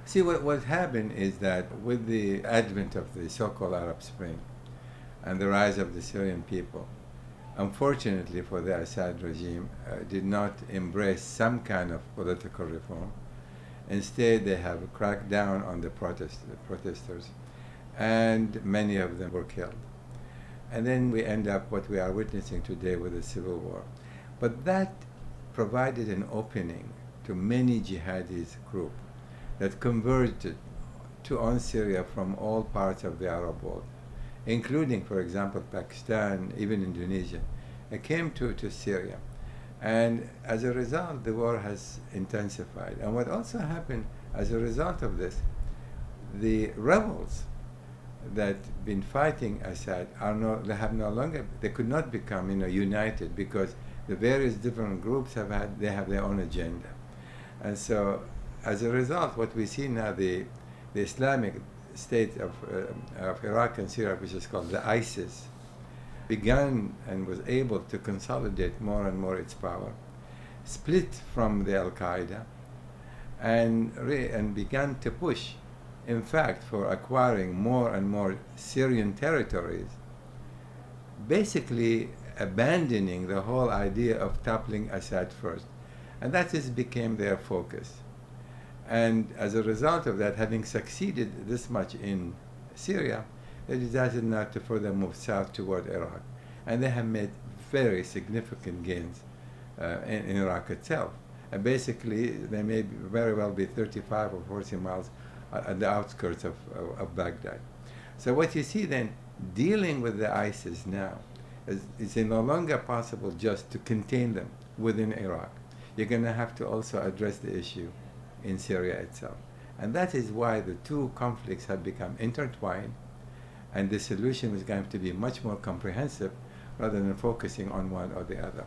See, what happened is that with the advent of the so-called Arab Spring and the rise of the Syrian people, unfortunately for the Assad regime, did not embrace some kind of political reform. Instead, they have cracked down on the protesters, and many of them were killed. And then we end up what we are witnessing today with the civil war. But that provided an opening to many jihadist groups that converged to own Syria from all parts of the Arab world, including, for example, Pakistan, even Indonesia. It came to Syria. And as a result, the war has intensified. And what also happened as a result of this, the rebels that been fighting Assad they could not become united, because the various different groups have their own agenda. And so as a result, what we see now, the Islamic State of Iraq and Syria, which is called the ISIS, began and was able to consolidate more and more its power, split from the al-Qaeda, and began to push, in fact, for acquiring more and more Syrian territories, basically abandoning the whole idea of toppling Assad first. And that became their focus. And as a result of that, having succeeded this much in Syria, they decided now to further move south toward Iraq. And they have made very significant gains in Iraq itself. And basically, they may very well be 35 or 40 miles at the outskirts of Baghdad. So what you see then, dealing with the ISIS now, is no longer possible just to contain them within Iraq. You're going to have to also address the issue in Syria itself. And that is why the two conflicts have become intertwined, and the solution is going to be much more comprehensive rather than focusing on one or the other.